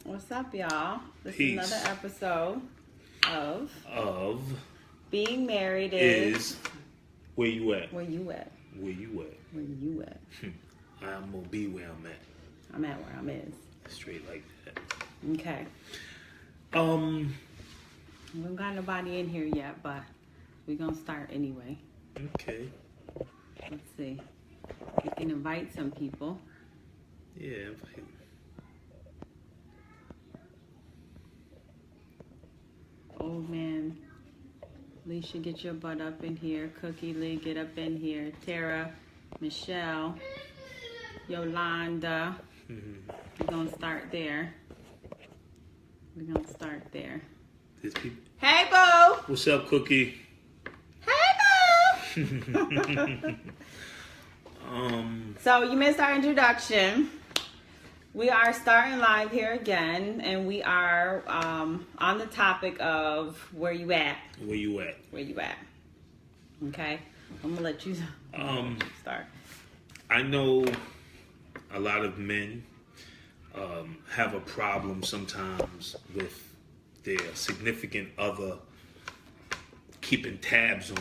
What's up, y'all? This Peace. is another episode of Being Married is where you at? Where You At? Where you at? Where You At? I'm gonna be where I'm at. I'm at where I'm is. Straight like that. Okay. We don't got nobody in here yet, but we're gonna start anyway. Okay. Let's see. We can invite some people. Yeah, invite. Old man, Alicia, get your butt up in here. Cookie Lee, get up in here. Tara, Michelle, Yolanda. We're gonna start there. There's people. Hey, Boo! What's up, Cookie? Hey, Boo! So you missed our introduction. We are starting live here again, and we are on the topic of where you at. Where you at? Where you at? Okay, I'm gonna let you start. I know a lot of men have a problem sometimes with their significant other keeping tabs on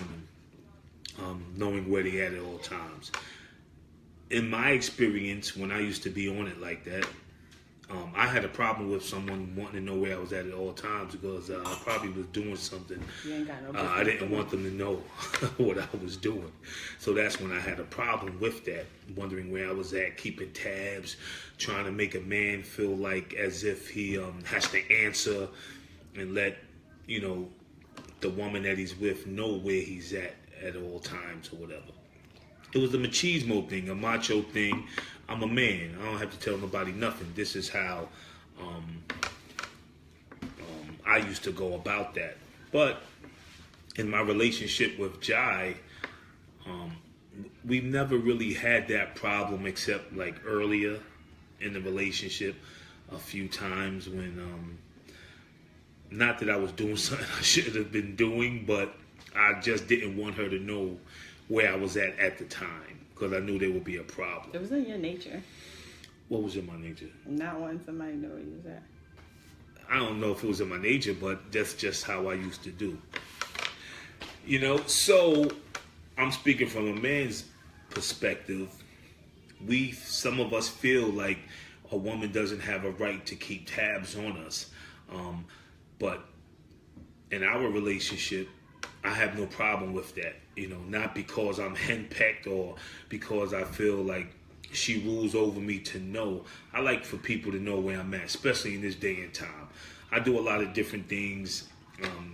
them, knowing where they at all times. In my experience, when I used to be on it like that, I had a problem with someone wanting to know where I was at all times because I probably was doing something. You ain't got no I didn't want them to know what I was doing. So that's when I had a problem with that, wondering where I was at, keeping tabs, trying to make a man feel like as if he has to answer and let, the woman that he's with know where he's at all times or whatever. It was a machismo thing, a macho thing. I'm a man. I don't have to tell nobody nothing. This is how I used to go about that. But in my relationship with Jai, we've never really had that problem except like earlier in the relationship a few times when, not that I was doing something I should have been doing, but I just didn't want her to know where I was at the time because I knew there would be a problem. It was in your nature. What was in my nature? Not wanting somebody to know where you was at. I don't know if it was in my nature, but that's just how I used to do. So I'm speaking from a man's perspective. Some of us feel like a woman doesn't have a right to keep tabs on us. But in our relationship, I have no problem with that. Not because I'm henpecked or because I feel like she rules over me to know. I like for people to know where I'm at, especially in this day and time. I do a lot of different things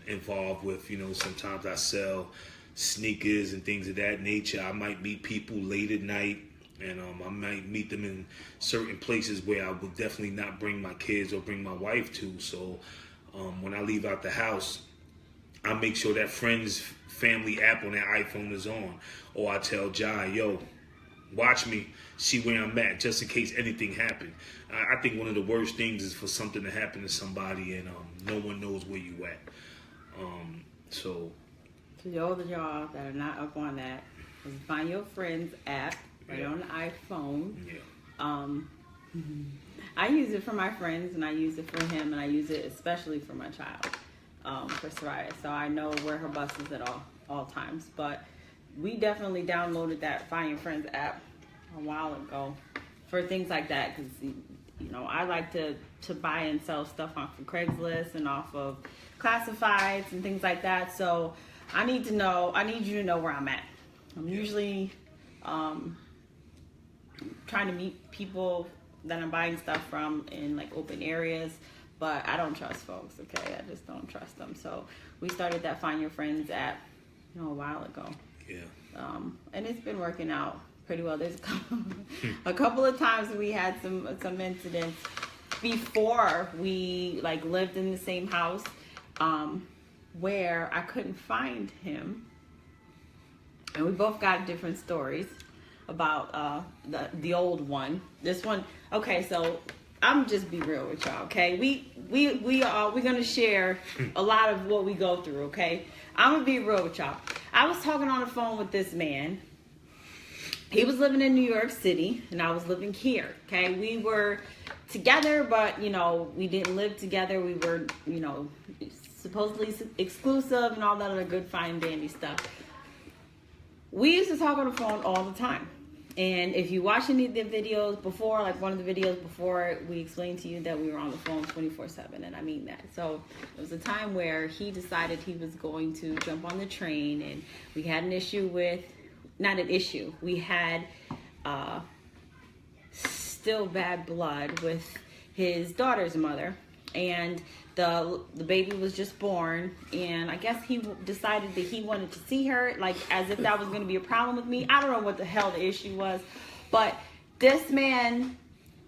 involved with, sometimes I sell sneakers and things of that nature. I might meet people late at night and I might meet them in certain places where I would definitely not bring my kids or bring my wife to. So when I leave out the house, I make sure that Friends family app on their iPhone is on. Or I tell Jai, yo, watch me, see where I'm at, just in case anything happened. I think one of the worst things is for something to happen to somebody and no one knows where you at. So to those of y'all that are not up on that, just find your Friends app right on the iPhone. Yeah. I use it for my friends and I use it for him and I use it especially for my child. For Soraya, so I know where her bus is at all times. But we definitely downloaded that Find Your Friends app a while ago for things like that because I like to buy and sell stuff off of Craigslist and off of classifieds and things like that. So I need you to know where I'm at. I'm usually trying to meet people that I'm buying stuff from in like open areas. But I don't trust folks, okay? I just don't trust them. So we started that Find Your Friends app, a while ago. Yeah. And it's been working out pretty well. There's a couple of times we had some incidents before we lived in the same house, where I couldn't find him, and we both got different stories about the old one. This one, okay, so. I'm just be real with y'all, okay? We're gonna share a lot of what we go through, okay? I'm gonna be real with y'all. I was talking on the phone with this man, he was living in New York City and I was living here. Okay, we were together, but we didn't live together. We were, supposedly exclusive and all that other good, fine, dandy stuff. We used to talk on the phone all the time. And if you watch any of the videos before, like one of the videos before, we explained to you that we were on the phone 24/7, and I mean that. So it was a time where he decided he was going to jump on the train, and we had an issue with, not an issue, we had still bad blood with his daughter's mother, and the baby was just born, and I guess he decided that he wanted to see her, like as if that was going to be a problem with me. I don't know what the hell the issue was, but this man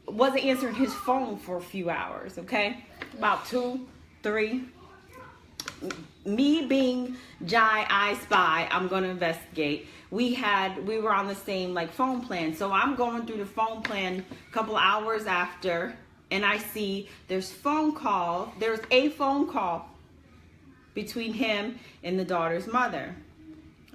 wasn't answering his phone for a few hours, okay? About 2, 3. Me being Jai, I spy, I'm going to investigate. We were on the same like phone plan. So I'm going through the phone plan a couple hours after, and I see there's a phone call between him and the daughter's mother.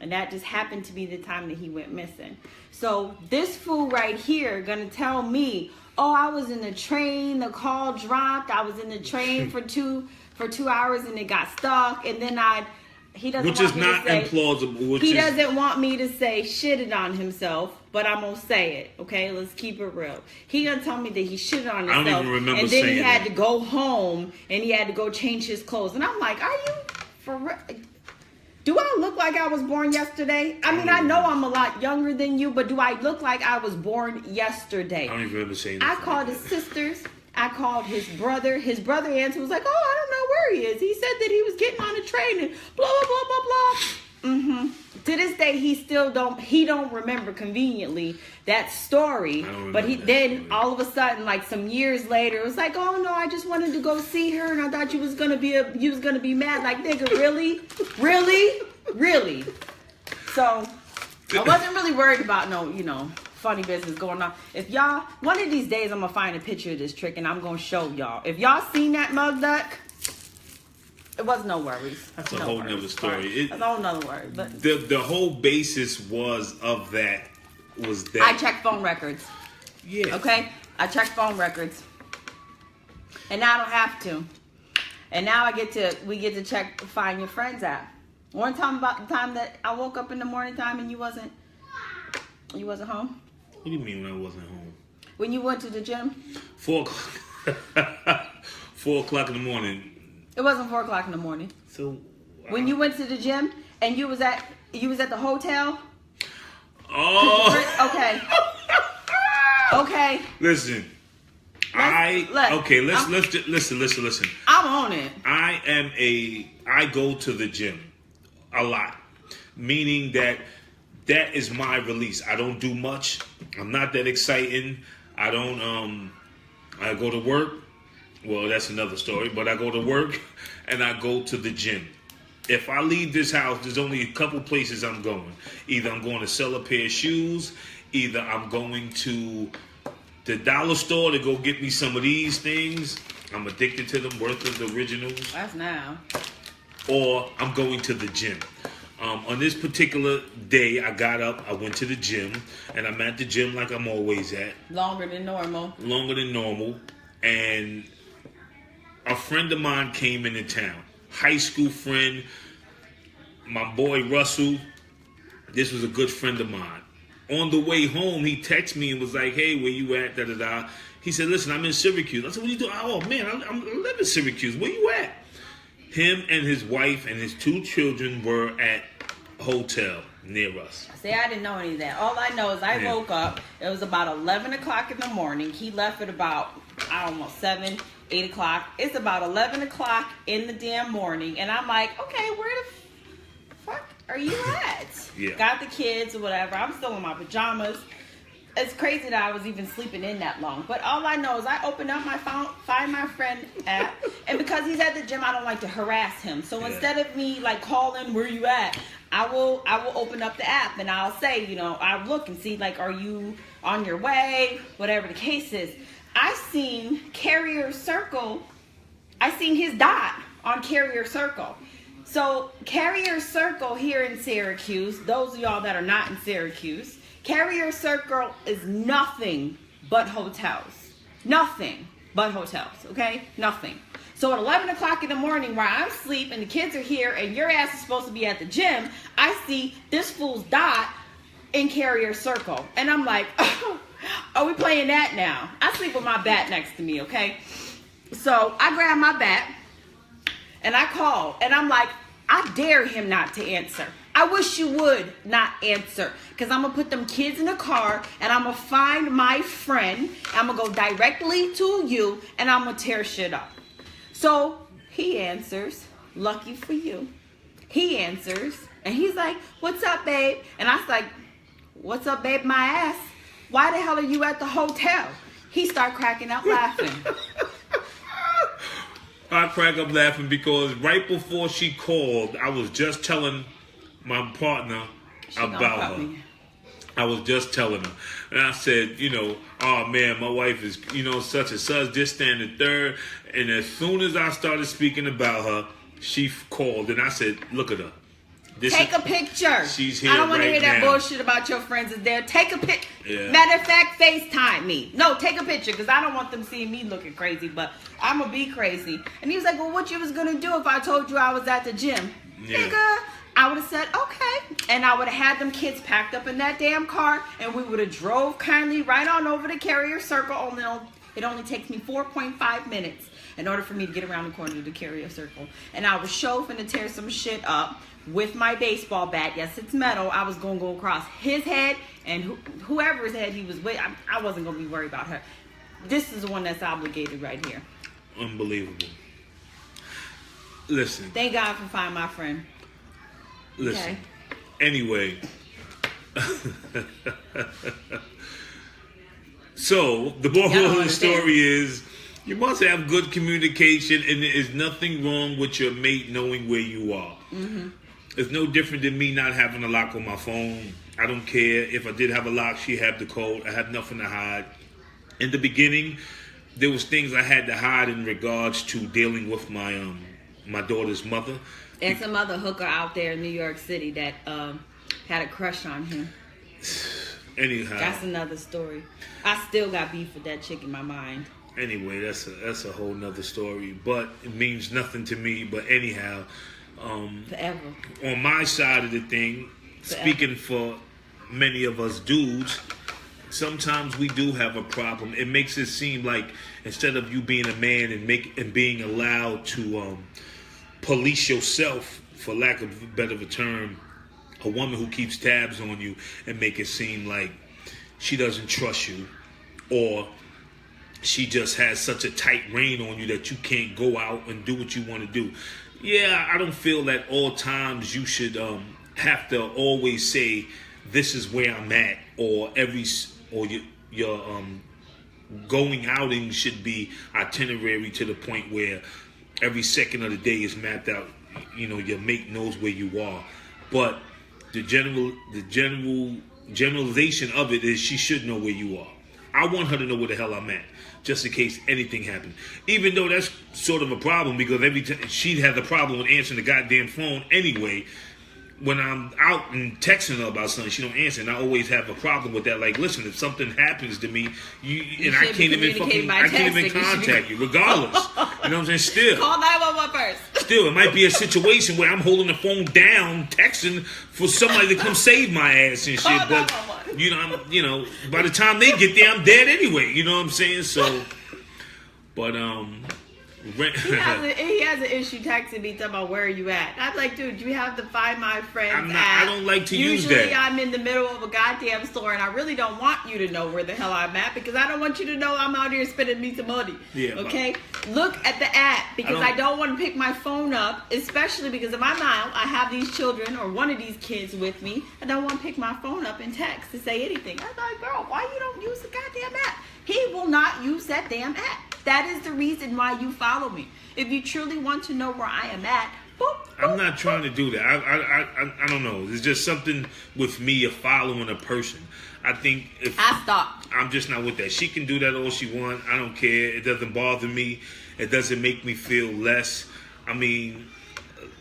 And that just happened to be the time that he went missing. So this fool right here gonna tell me, oh, I was in the train, the call dropped, I was in the train for 2 hours and it got stuck, and then he doesn't which want is me not to say, implausible. He doesn't want me to say shitted on himself, but I'm gonna say it. Okay, let's keep it real. He gonna tell me that he shitted on himself, I don't even remember and then saying he had that. to go home and he had to go change his clothes. And I'm like, are you for real? Do I look like I was born yesterday? I mean, I know I'm a lot younger than you, but do I look like I was born yesterday? I don't even remember saying that. I called his sisters. I called his brother. His brother answered, was like, oh, I don't know where he is. He said that he was getting on a train and blah, blah, blah, blah, blah. To this day, he don't remember conveniently that story. But then all of a sudden, like some years later, it was like, oh no, I just wanted to go see her and I thought you was gonna be mad. Like, nigga, really? Really? So I wasn't really worried about no, funny business going on. If y'all, one of these days I'm gonna find a picture of this trick and I'm gonna show y'all. If y'all seen that mug duck, it was no worries. That's a whole nother story. That's a whole nother word. But the whole basis was that. I checked phone records. Yeah. Okay? I checked phone records. And now I don't have to. And now we get to find your friends app. One time about the time that I woke up in the morning time and you wasn't home? What do you mean when I wasn't home? When you went to the gym? 4 o'clock. 4 o'clock in the morning. It wasn't 4 o'clock in the morning. So when you went to the gym and you was at the hotel? Oh. Okay. Okay. Listen. Listen. I'm on it. I go to the gym a lot. Meaning that is my release. I don't do much. I'm not that exciting. I go to work. Well, that's another story, but I go to work and I go to the gym. If I leave this house, there's only a couple places I'm going. Either I'm going to sell a pair of shoes, either I'm going to the dollar store to go get me some of these things. I'm addicted to them, Werther's Originals. That's now. Or I'm going to the gym. On this particular day, I got up, I went to the gym, and I'm at the gym like I'm always at. Longer than normal. And a friend of mine came into town. High school friend, my boy Russell. This was a good friend of mine. On the way home, he texted me and was like, hey, where you at? Da-da-da. He said, listen, I'm in Syracuse. I said, what are you doing? Oh, man, I live in Syracuse. Where you at? Him and his wife and his 2 children were at a hotel near us. See, I didn't know any of that. All I know is I woke up. It was about 11 o'clock in the morning. He left at about, 7, 8 o'clock. It's about 11 o'clock in the damn morning. And I'm like, okay, where the fuck are you at? Yeah. Got the kids or whatever. I'm still in my pajamas. It's crazy that I was even sleeping in that long. But all I know is I open up my phone, find my friend app, and because he's at the gym, I don't like to harass him. So instead of me like calling where you at, I will open up the app and I'll say, I'll look and see like, are you on your way? Whatever the case is. I seen Carrier Circle. I seen his dot on Carrier Circle. So Carrier Circle here in Syracuse, those of y'all that are not in Syracuse, Carrier Circle is nothing but hotels. Nothing but hotels, okay? Nothing. So at 11 o'clock in the morning while I'm asleep and the kids are here and your ass is supposed to be at the gym, I see this fool's dot in Carrier Circle. And I'm like, oh, are we playing that now? I sleep with my bat next to me, okay? So I grab my bat and I call and I'm like, I dare him not to answer. I wish you would not answer, because I'm going to put them kids in the car and I'm going to find my friend. I'm going to go directly to you and I'm going to tear shit up. So he answers, lucky for you. He answers and he's like, what's up, babe? And I was like, what's up, babe, my ass? Why the hell are you at the hotel? He started cracking up laughing. I crack up laughing because right before she called, I was just telling my partner about her. I was just telling her. And I said, oh man, my wife is, such and such, this, that, and the third. And as soon as I started speaking about her, she called and I said, look at her. Take a picture. She's here. I don't want to right hear that now. bullshit about your friends is there. Take a picture. Yeah. Matter of fact, FaceTime me. No, take a picture because I don't want them seeing me looking crazy, but I'm going to be crazy. And he was like, well, what you was going to do if I told you I was at the gym? Yeah. Nigga, I would have said, okay. And I would have had them kids packed up in that damn car and we would have drove kindly right on over to Carrier Circle. It only takes me 4.5 minutes in order for me to get around the corner to the Carrier Circle. And I was finna tear some shit up with my baseball bat. Yes, it's metal. I was going to go across his head and whoever's head he was with. I wasn't going to be worried about her. This is the one that's obligated right here. Unbelievable. Listen. Thank God for finding my friend. Listen. Okay. Anyway. So, the moral of the story is you must have good communication and there is nothing wrong with your mate knowing where you are. Mm-hmm. It's no different than me not having a lock on my phone. I don't care. If I did have a lock, she had the code. I have nothing to hide. In the beginning, there was things I had to hide in regards to dealing with my daughter's mother. And some other hooker out there in New York City that had a crush on him. Anyhow. That's another story. I still got beef with that chick in my mind. Anyway, that's a whole nother story. But it means nothing to me. But anyhow. Forever. On my side of the thing, speaking for many of us dudes, sometimes we do have a problem. It makes it seem like instead of you being a man and being allowed to police yourself, for lack of a better term, a woman who keeps tabs on you and make it seem like she doesn't trust you or she just has such a tight rein on you that you can't go out and do what you want to do. Yeah, I don't feel that all times you should have to always say this is where I'm at, or your going outing should be itinerary to the point where every second of the day is mapped out. Your mate knows where you are, but the generalization of it is she should know where you are. I want her to know where the hell I'm at, just in case anything happened. Even though that's sort of a problem, because every time she'd have the problem with answering the goddamn phone anyway. When I'm out and texting her about something, she don't answer, and I always have a problem with that. Like, listen, if something happens to me, I can't even contact you, regardless. You know what I'm saying? Still, call 911 first. Still, it might be a situation where I'm holding the phone down, texting for somebody to come save my ass and shit. But by the time they get there, I'm dead anyway. You know what I'm saying? So, but he has an issue texting me talking about where are you at. I'm like, dude, you have to find my friends at. I don't like to use that. Usually I'm in the middle of a goddamn store and I really don't want you to know where the hell I'm at because I don't want you to know I'm out here spending me some money. Yeah, okay? Look at the app because I don't want to pick my phone up, especially because if I'm out, I have these children or one of these kids with me. I don't want to pick my phone up and text to say anything. I'm like, girl, why you don't use the goddamn app? He will not use that damn app. That is the reason why you follow me. If you truly want to know where I am at, boop, I'm not trying to do that. I don't know. It's just something with me of following a person. I think if I stopped. I'm just not with that. She can do that all she wants. I don't care. It doesn't bother me. It doesn't make me feel less. I mean,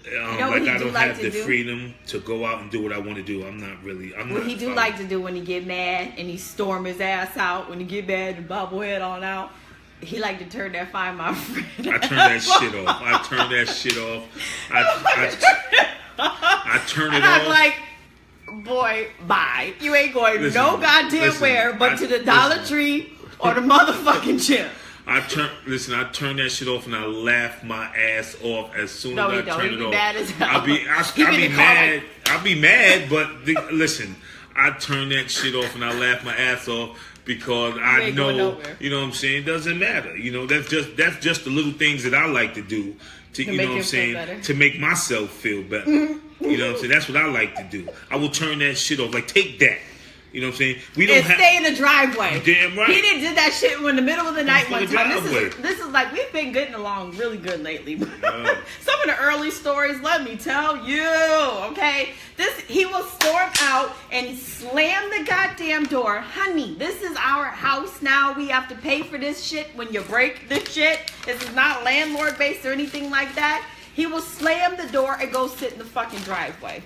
Like I don't have the freedom to go out and do what I want to do. I'm not really. What he do like to do when he get mad and he storm his ass out, when he get mad and bobblehead on out, he like to turn that Find My Friend. I turn that shit off. I turn that shit off. I turn it off. I'm like, boy, bye. You ain't going no goddamn where but to the Dollar Tree or the motherfucking gym. I turn that shit off and I laugh my ass off as soon as I turn it off. Mad as hell. I'll be mad. I'll be mad, but listen, I turn that shit off and I laugh my ass off because I know, you know what I'm saying, it doesn't matter. You know, that's just the little things that I like to do to you know what I'm saying, to make myself feel better. You know what I'm saying? That's what I like to do. I will turn that shit off. Like, take that. You know what I'm saying? We don't stay in the driveway. Damn right. He didn't do that shit in the middle of the night one time. This is like, we've been getting along really good lately. Some of the early stories, let me tell you, okay? He will storm out and slam the goddamn door. Honey, this is our house now. We have to pay for this shit when you break this shit. This is not landlord based or anything like that. He will slam the door and go sit in the fucking driveway.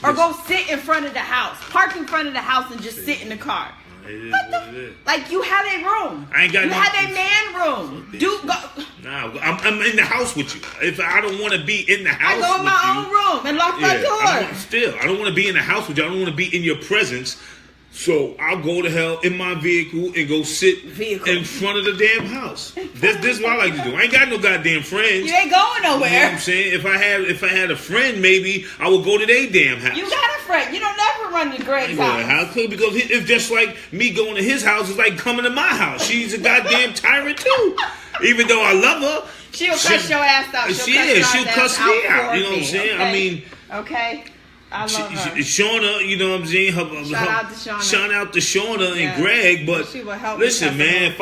Or go sit in front of the house. Park in front of the house and just sit in the car. It is what it is. Like, you have a room. I ain't got You have a man room. Nah, I'm in the house with you. If I don't want to be in the house with you. I go in my own room and lock my door. I don't want to be in the house with you. I don't want to be in your presence. So I'll go to hell in my vehicle and go sit in front of the damn house. This is what I like to do. I ain't got no goddamn friends. You ain't going nowhere. You know what I'm saying? If I had a friend, maybe I would go to their damn house. You got a friend. You don't never run to Greg's house. Because it's just like me going to his house is like coming to my house. She's a goddamn tyrant too. Even though I love her, she'll cuss your ass out. She'll cuss me out. You know what I'm saying? Okay. I mean, okay. I love her. Shauna, you know what I'm saying? Shout out to Shauna and Greg. But listen, man,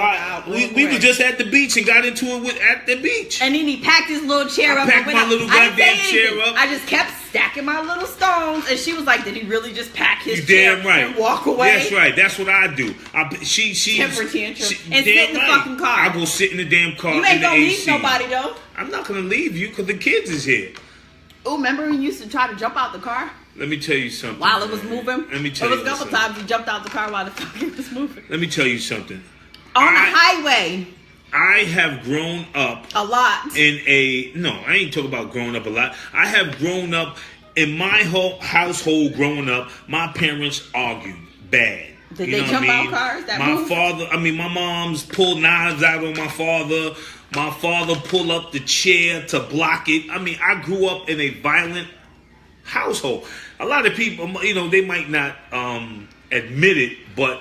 we were just at the beach and got into it at the beach. And then he packed his little chair up. I packed my little goddamn chair up. I just kept stacking my little stones. And she was like, did he really just pack his chair and walk away? That's right. That's what I do. Temper tantrum. And sit in the fucking car. I go sit in the damn car. You ain't gonna leave nobody, though. I'm not gonna leave you because the kids is here. Oh, remember when you used to try to jump out the car? Let me tell you something. While it was moving? Let me tell you something. There was a couple times you jumped out the car while the fucking was moving. Let me tell you something. On the highway. I have grown up. A lot. No, I ain't talking about growing up a lot. I have grown up, in my whole household growing up, my parents argued bad. Did they jump out cars? My mom's pulled knives out on my father. My father pulled up the chair to block it. I mean, I grew up in a violent household. A lot of people, you know, they might not admit it, but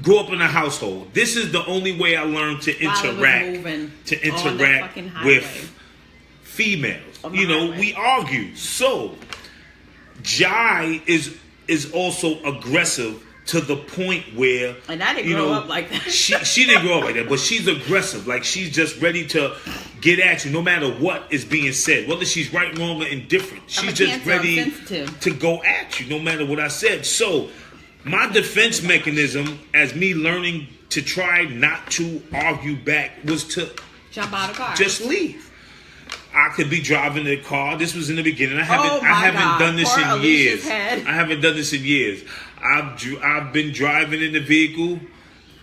grew up in a household. This is the only way I learned to interact with females. You know, we argue. So Jai is also aggressive to the point where, and I didn't grow up like that. she didn't grow up like that, but she's aggressive. Like, she's just ready to get at you no matter what is being said, whether she's right, wrong, or indifferent. She's just ready to go at you no matter what I said. So my defense mechanism, as me learning to try not to argue back, was to jump out of the car, just leave. I could be driving the car. This was in the beginning. I haven't done this in years. I haven't done this in years. I've been driving in the vehicle,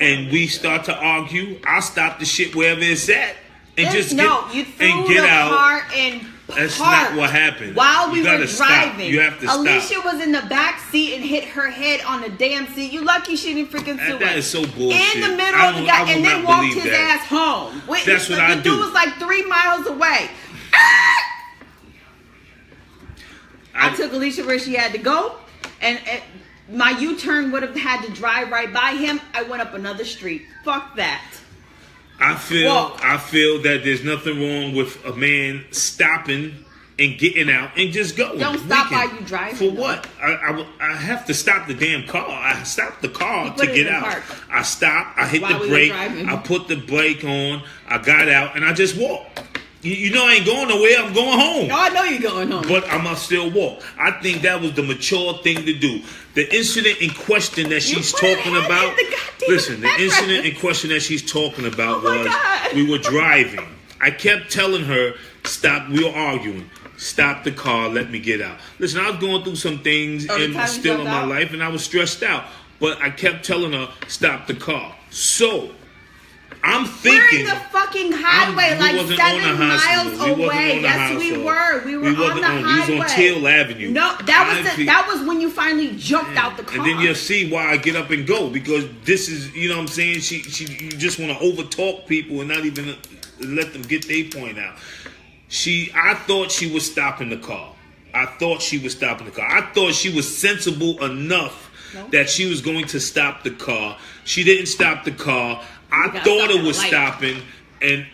and we start to argue. I'll stop the shit wherever it's at and you threw the car in park. That's not what happened. While we were driving, stop. You have to stop. Alicia was in the back seat and hit her head on the damn seat. You lucky she didn't freaking sue us. That is so bullshit. In the middle of the guy, and then walked his ass home. That's what I do. The dude was like 3 miles away. I took Alicia where she had to go, and my U-turn would have had to drive right by him. I went up another street. Fuck that. I feel that there's nothing wrong with a man stopping and getting out and just going. Don't stop while you driving. For what? I have to stop the damn car. I stopped the car to get out. Park. I stopped. I hit the brake. I put the brake on. I got out and I just walked. You know I ain't going nowhere. I'm going home. No, I know you're going home. But I must still walk. I think that was the mature thing to do. The incident in question that she's talking about. Listen, the incident in question that she's talking about was we were driving. I kept telling her Stop. We were arguing. Stop the car. Let me get out. Listen, I was going through some things and still in my life, and I was stressed out. But I kept telling her, stop the car. So I'm thinking we're in the fucking highway, like 7 miles away. Yes, we were. We were on the highway. We was on Teal Avenue. No, that was when you finally jumped out the car. And then you'll see why I get up and go, because this is, you know what I'm saying? You just want to overtalk people and not even let them get their point out. I thought she was stopping the car. I thought she was sensible enough that she was going to stop the car. She didn't stop the car. I thought it was stopping, and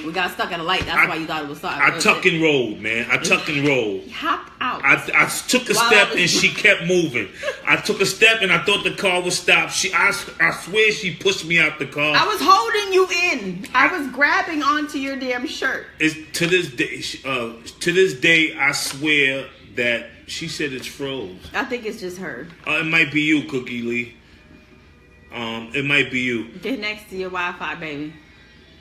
we got stuck at a light. That's why you thought it was stopping. I tuck and rolled, man. I tuck and rolled. Hop out. I took a step and she kept moving. I took a step and I thought the car was stopped. I swear she pushed me out the car. I was holding you in. I was grabbing onto your damn shirt. To this day, I swear that she said it's froze. I think it's just her. It might be you, Cookie Lee. It might be you. Get next to your Wi-Fi, baby.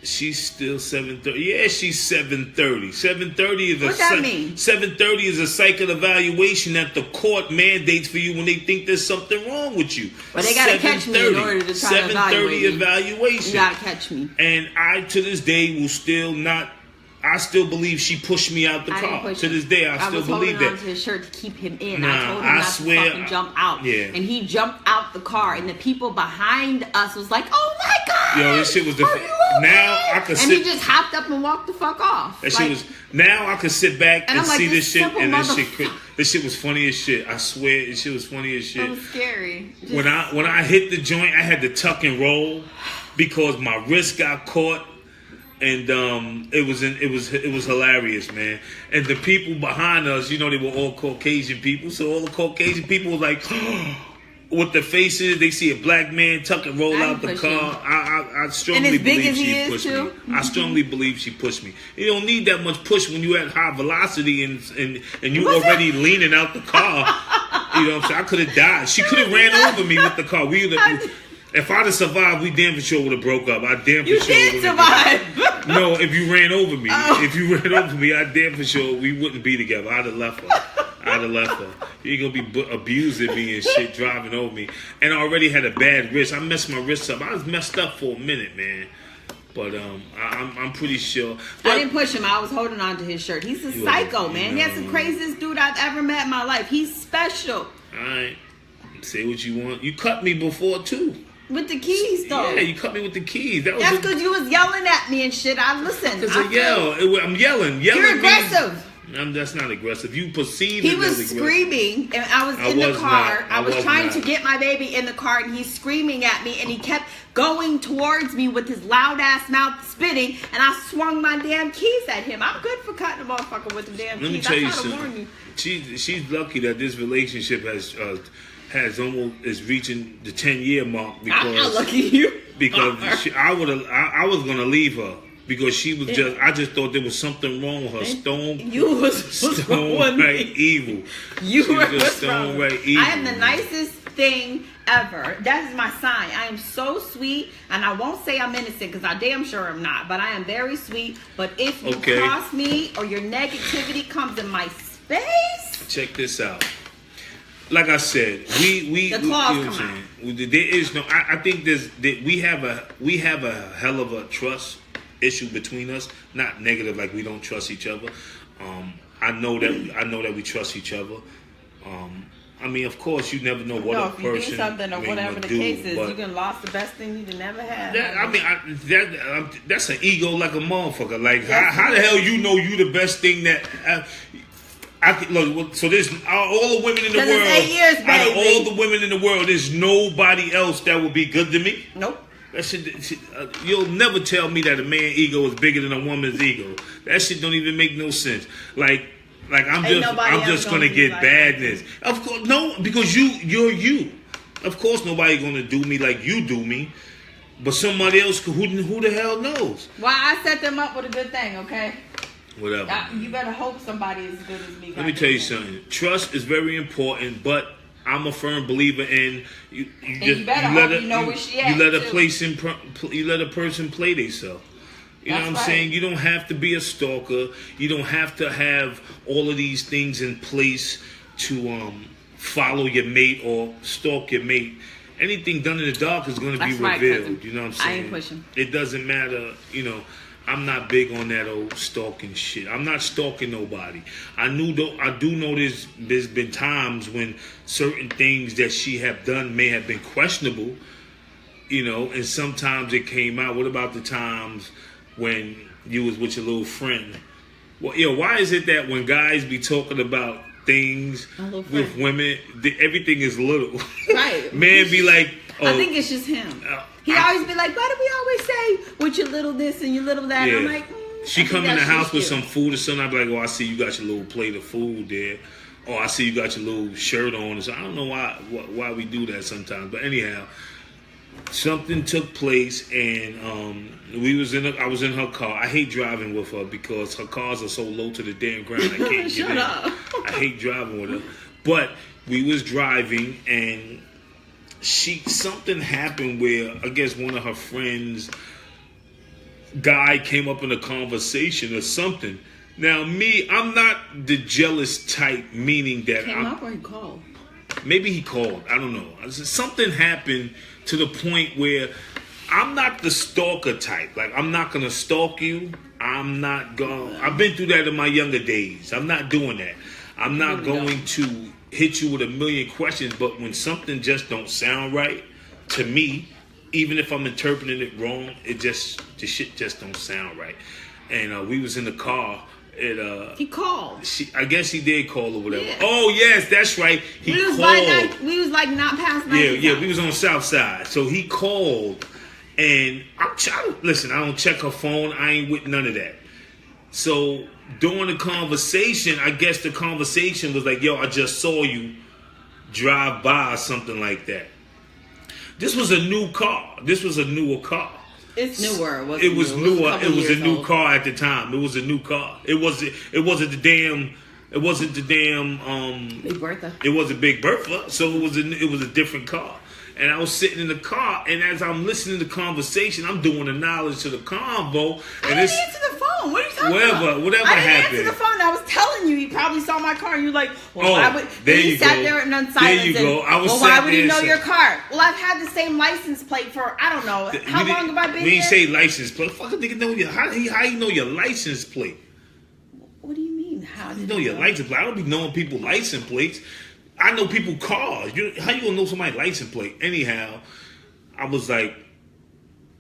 She's still 7:30. Yeah, she's 7:30. 7:30 is What's that mean? 7:30 is a cycle evaluation that the court mandates for you when they think there's something wrong with you. But they gotta catch me in order to try to evaluate me. 7:30 evaluation. You gotta catch me. And I, to this day, will still not. I still believe she pushed me out the car. To this day, I still believe that. I was holding on to his shirt to keep him in. Nah, I told him not to fucking jump out. Yeah. And he jumped out the car, and the people behind us was like, "Oh my god!" Yo, this shit was the. Now I could sit. And he just hopped up and walked the fuck off. That shit was. Now I could sit back and see this shit, and this shit was funny as shit. I swear, this shit was funny as shit. It was scary. When I hit the joint, I had to tuck and roll because my wrist got caught. And it was hilarious, man. And the people behind us, you know, they were all Caucasian people. So all the Caucasian people were like, with the faces, they see a black man tuck and roll out the car. I strongly believe she pushed me. I strongly believe she pushed me. You don't need that much push when you at high velocity and you already leaning out the car. You know what I'm saying? I could have died. She could have ran over me with the car. If I'd have survived, we damn for sure would have broke up. I damn for sure would have. You did survive. No, if you ran over me. Oh. If you ran over me, I damn for sure we wouldn't be together. I'd have left her. You ain't gonna be abusing me and shit, driving over me. And I already had a bad wrist. I messed my wrist up. I was messed up for a minute, man. But I'm pretty sure. But I didn't push him. I was holding on to his shirt. He's a psycho, man. He's the craziest dude I've ever met in my life. He's special. All right. Say what you want. You cut me before, too. With the keys, though. Yeah, you cut me with the keys. That's because you was yelling at me and shit. I'm yelling. You're aggressive. That's not aggressive. You perceive he was screaming, and I was in the car. I was trying to get my baby in the car, and he's screaming at me, and he kept going towards me with his loud ass mouth spitting, and I swung my damn keys at him. I'm good for cutting a motherfucker with the damn keys. Let me tell you something. She's lucky that this relationship is reaching the 10-year mark because I'm not lucky you. Because I was gonna leave her because she was I just thought there was something wrong with her. Stone right evil. You she were just stone right evil. I am the nicest thing ever. That is my sign. I am so sweet, and I won't say I'm innocent because I damn sure am not. But I am very sweet. But if you cross me or your negativity comes in my space, check this out. Like I said, the claws come out. There is no. I think we have a hell of a trust issue between us. Not negative, like we don't trust each other. I know that we trust each other. I mean, of course, you never know what a person if you do something or whatever the case is, you can lost the best thing you can never have. That's an ego like a motherfucker. Like how the hell you know you the best thing that. So there's all the women in the world. 8 years, baby. Out of all the women in the world, there's nobody else that would be good to me. Nope. That shit, you'll never tell me that a man's ego is bigger than a woman's ego. That shit don't even make no sense. Like I'm just gonna get badness. Of course, no, because you're you. Of course, nobody gonna do me like you do me. But somebody else, who the hell knows? Well, I set them up with a good thing, okay? Whatever. You better hope somebody is as good as me. Let me tell you something. Trust is very important, but I'm a firm believer in you let a person play themselves. You know what I'm saying? You don't have to be a stalker. You don't have to have all of these things in place to follow your mate or stalk your mate. Anything done in the dark is going to be revealed. You know what I'm saying? I ain't pushing. It doesn't matter. You know, I'm not big on that old stalking shit. I'm not stalking nobody. I do know there's been times when certain things that she have done may have been questionable. You know, and sometimes it came out. What about the times when you was with your little friend? Well, why is it that when guys be talking about things with women, everything is little? Right. Man be like, oh, I think it's just him. He always be like, why do we always say with your little this and your little that? Yeah. And I'm like, she come in the house with some food or something. I be like, oh, I see you got your little plate of food there. Oh, I see you got your little shirt on. So I don't know why we do that sometimes. But anyhow, something took place, and I was in her car. I hate driving with her because her cars are so low to the damn ground. I can't get Shut in. up. I hate driving with her. But we was driving, and something happened where I guess one of her friends, guy, came up in a conversation or something. Now me, I'm not the jealous type, meaning that came up or he called. Maybe he called. I don't know. Something happened to the point where I'm not the stalker type. Like, I'm not going to stalk you. I've been through that in my younger days. I'm not doing that. I'm not going to hit you with a million questions, but when something just don't sound right to me, even if I'm interpreting it wrong, the shit just don't sound right. And we was in the car. He called. I guess he did call or whatever. Yeah. Oh yes, that's right. He called. We was like not past 90. Yeah. We was on the south side, so he called, and listen. I don't check her phone. I ain't with none of that. So during the conversation, I guess the conversation was like, "Yo, I just saw you drive by," or something like that. This was a new car. This was a newer car. It's newer. It was newer. It was a new car at the time. It was a new car. It wasn't the damn. Big Bertha. It wasn't Big Bertha. So it was a different car. And I was sitting in the car, and as I'm listening to the conversation, I'm doing the knowledge to the convo. And I didn't answer the phone. What are you talking about? Whatever I happened. didn't answer the phone. I was telling you. He probably saw my car, and you're like, well, why would he sat there and on silence? There you go. I was why would he know your car? Well, I've had the same license plate for, I don't know. How long have I been here? We didn't say license plate. Fuck a nigga know your, how you know your license plate? What do you mean? How do you know your license plate? I don't be knowing people license plates. I know people cars. How you gonna know somebody's license plate? Anyhow, I was like,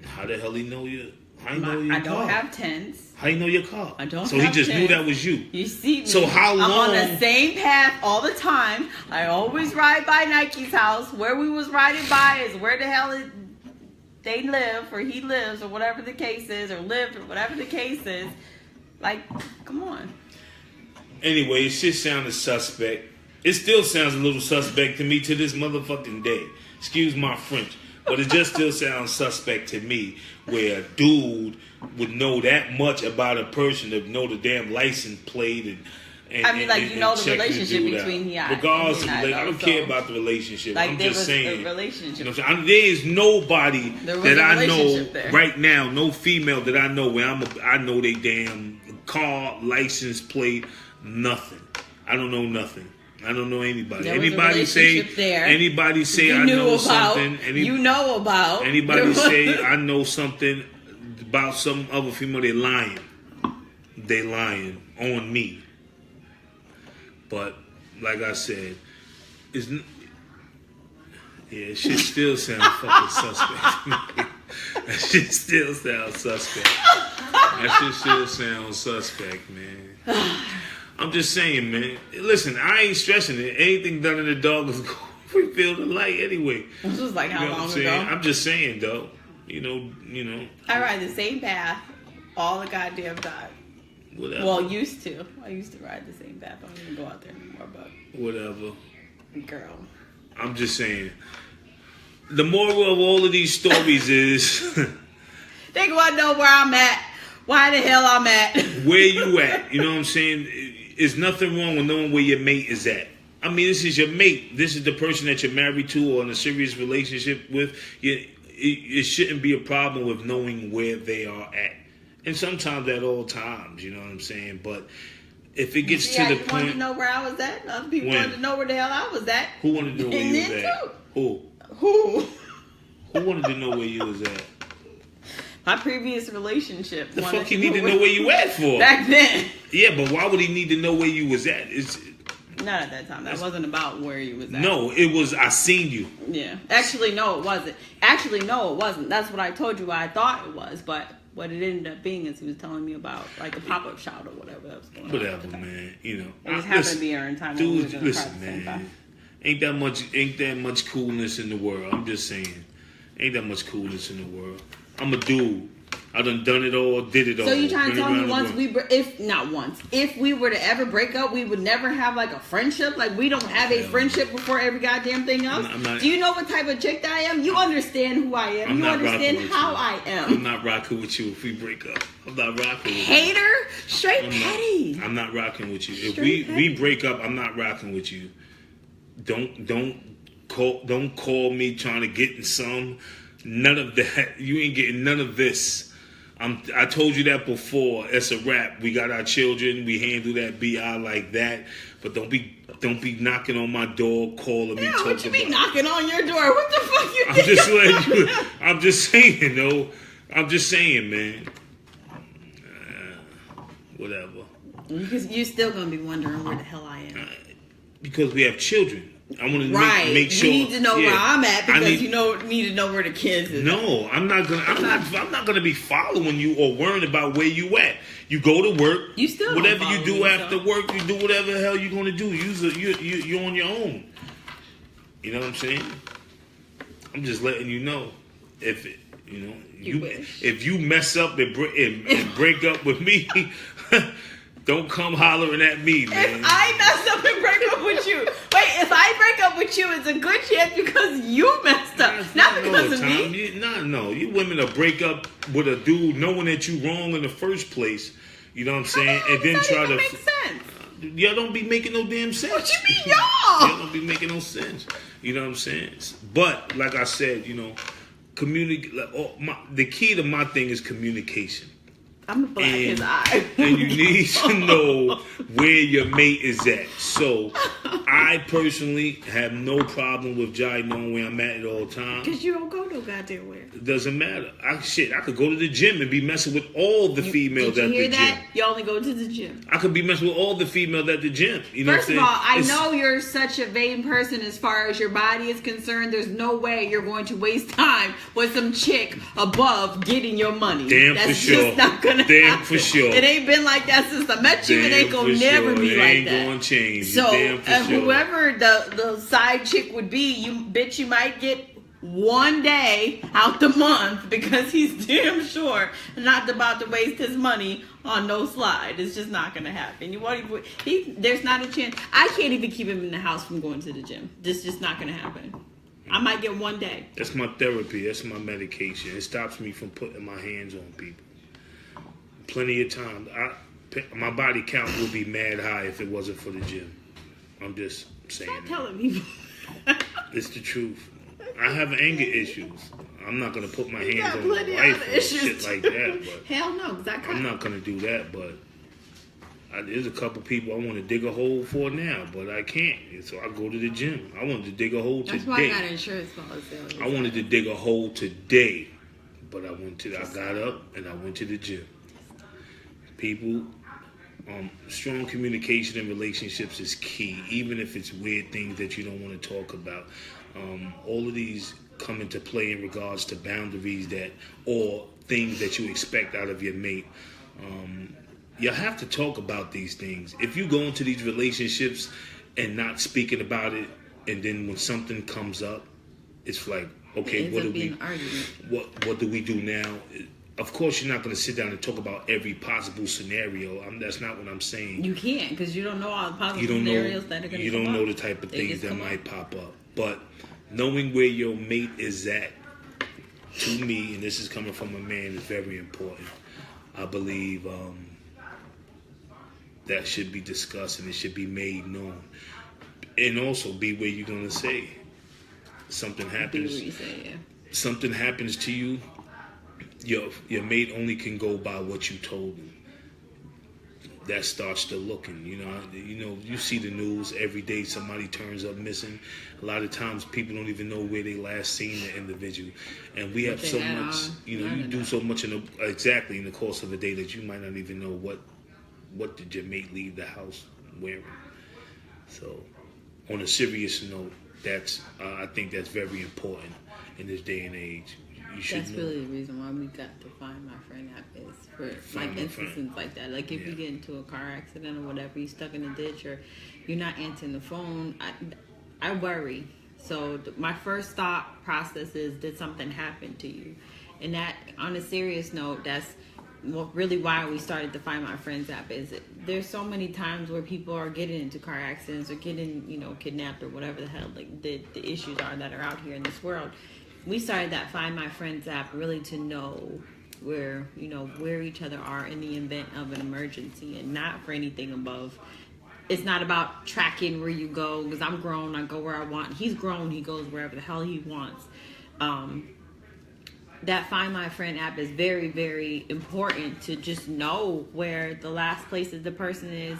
how the hell he know your? How you know your car? I don't have tents. How you know your car? I don't. So he just knew that was you. You see me. So how long? I'm on the same path all the time. I always ride by Nike's house. Where we was riding by is where the hell they live, or he lives, or whatever the case is, or lived, or whatever the case is. Like, come on. Anyway, it shit sounded suspect. It still sounds a little suspect to me to this motherfucking day. Excuse my French. But it just still sounds suspect to me where a dude would know that much about a person to know the damn license plate and I mean, like, you know the relationship between regardless of I don't care about the relationship. Like, I'm just saying. Relationship. You know what I'm saying? There is nobody that I know right now, no female that I know where I know they damn car, license plate, nothing. I don't know nothing. I don't know anybody. Anybody say I know something. You know about. Anybody say I know something about some other female, they lying. They lying on me. But like I said, shit still sounds fucking suspect. That shit still sounds suspect. That shit still sounds suspect, man. I'm just saying, man. Listen, I ain't stressing it. Anything done in the dark is going to reveal the light anyway. This was like how long ago? I'm just saying, though. You know. I ride the same path all the goddamn time. Whatever. Well, used to. I used to ride the same path. I don't even go out there anymore, but. Whatever. Girl. I'm just saying. The moral of all of these stories is. They want to know where I'm at. Why the hell I'm at. Where you at? You know what I'm saying? There's nothing wrong with knowing where your mate is at. I mean, this is your mate. This is the person that you're married to or in a serious relationship with. It shouldn't be a problem with knowing where they are at. And sometimes at all times, you know what I'm saying? But if it gets to the You point... wanted to know where I was at? Other people wanted to know where the hell I was at. Who wanted to know where you was at? Who? Who wanted to know where you was at? My previous relationship. The fuck he need to know where you at for? Back then. Yeah, but why would he need to know where you was at? Not at that time. That wasn't about where you was at. No, it was I seen you. Yeah. Actually, no, it wasn't. That's what I told you I thought it was, but what it ended up being is he was telling me about like a pop-up shop or whatever that was going on. Whatever, man. You know. It just happened to be here in time. Dude, listen, man. Ain't that much coolness in the world. I'm just saying. Ain't that much coolness in the world. I'm a dude. I done it all, did it all. So you trying to tell me if we were to ever break up, we would never have like a friendship? Like we don't have a friendship before every goddamn thing else? Do you know what type of chick that I am? You understand who I am. You understand how I am. I'm not rocking with you if we break up. I'm not rocking with you. Hater? Straight petty. I'm not rocking with you. If we break up, I'm not rocking with you. Don't call me trying to get in some. None of that. You ain't getting none of this. I told you that before. It's a wrap. We got our children. We handle that BI like that. But don't be knocking on my door, calling me. Yeah, what you be knocking on your door? What the fuck you think? I'm just saying, though. I'm just saying, man. Whatever. Because you're still gonna be wondering where the hell I am. Because we have children. I want to make sure. You need to know where I'm at because need to know where the kids is. No, I'm not gonna be following you or worrying about where you at. You go to work. You still whatever you do after work, you do whatever the hell you're gonna do. You're on your own. You know what I'm saying? I'm just letting you know if if you mess up and break up with me. Don't come hollering at me, man. If I mess up and break up with you. Wait, if I break up with you, it's a good chance because you messed up. Not because of me. No. You women will break up with a dude knowing that you wrong in the first place. You know what I'm saying? And then try to make sense. Y'all don't be making no damn sense. What you mean, y'all? Y'all don't be making no sense. You know what I'm saying? But, like I said, the key to my thing is communication. I'm gonna black his eye. And you need to know where your mate is at. So, I personally have no problem with Jai knowing where I'm at all times. Because you don't go no goddamn where. It doesn't matter. I could go to the gym and be messing with all the females at the gym. You hear that? You only go to the gym. I could be messing with all the females at the gym. You know First of all, I know you're such a vain person as far as your body is concerned. There's no way you're going to waste time with some chick above getting your money. That's for sure. Just not gonna happen. For sure. It ain't been like that since I met you. It ain't gonna never be like that. It ain't gonna change. So whoever the side chick would be, you might get one day out the month because he's damn sure not about to waste his money on no slide. It's just not gonna happen. There's not a chance. I can't even keep him in the house from going to the gym. This just not gonna happen. I might get one day. That's my therapy. That's my medication. It stops me from putting my hands on people. Plenty of time. My body count would be mad high if it wasn't for the gym. I'm just saying. Stop telling people. It's the truth. I have anger issues. I'm not gonna put my hands on my wife or shit like that. But hell no, because I'm not gonna do that. But there's a couple people I want to dig a hole for now, but I can't. So I go to the gym. I wanted to dig a hole today. That's why I got insurance policy. I wanted to dig a hole today, but I got up and I went to the gym. People, strong communication in relationships is key, even if it's weird things that you don't want to talk about. All of these come into play in regards to boundaries or things that you expect out of your mate. You have to talk about these things. If you go into these relationships and not speaking about it, and then when something comes up, it's like, okay, what do we do now? Of course, you're not going to sit down and talk about every possible scenario. That's not what I'm saying. You can't, because you don't know all the possible scenarios that are going to come up. You don't know the type of things that might pop up. But knowing where your mate is at, to me, and this is coming from a man, is very important. I believe that should be discussed and it should be made known. And also be where you're going to say something happens. Be where you say, yeah. Something happens to you. your mate only can go by what you told him. That starts to looking. You see the news every day. Somebody turns up missing. A lot of times, people don't even know where they last seen the individual, and we have so much. You do so much in the course of a day that you might not even know what did your mate leave the house wearing. So, on a serious note, that's I think that's very important in this day and age. That's really the reason why we got to Find My Friend app is for like instances like that. Like if you get into a car accident or whatever, you're stuck in a ditch or you're not answering the phone, I worry. So my first thought process is, did something happen to you? And that, on a serious note, that's really why we started the Find My Friends app. Is there's so many times where people are getting into car accidents or getting kidnapped or whatever the hell like the issues are that are out here in this world. We started that Find My Friends app really to know where each other are in the event of an emergency, and not for anything above. It's not about tracking where you go, because I'm grown, I go where I want. He's grown, he goes wherever the hell he wants. That Find My Friend app is very, very important to just know where the last places the person is.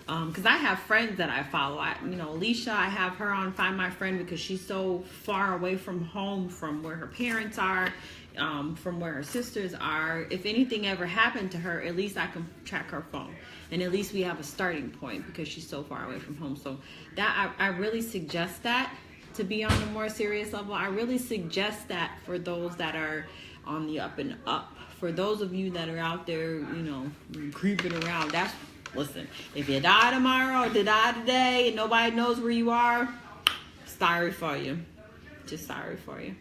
Because I have friends that I follow. Alicia, I have her on Find My Friend because she's so far away from home, from where her parents are, from where her sisters are. If anything ever happened to her, at least I can track her phone. And at least we have a starting point because she's so far away from home. So that I really suggest that, to be on a more serious level. I really suggest that for those that are on the up and up. For those of you that are out there, creeping around, listen, if you die tomorrow or die today and nobody knows where you are, sorry for you. Just sorry for you.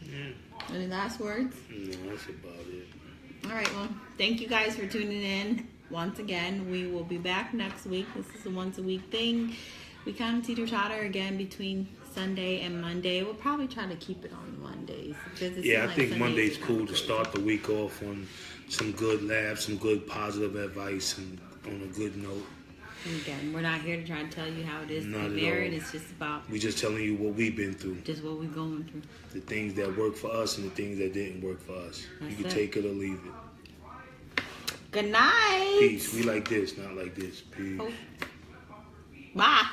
Yeah. Any last words? No, that's about it. All right, well, thank you guys for tuning in. Once again, we will be back next week. This is a once-a-week thing. We kind of teeter-totter again between Sunday and Monday. We'll probably try to keep it on Mondays. Yeah, I think Monday's cool to start the week off on some good laughs, some good positive advice, and on a good note. Again, we're not here to try to tell you how it is Not to be married. It's just about... We're just telling you what we've been through. Just what we're going through. The things that worked for us and the things that didn't work for us. You can take it or leave it. Good night. Peace. We like this, not like this. Peace. Bye.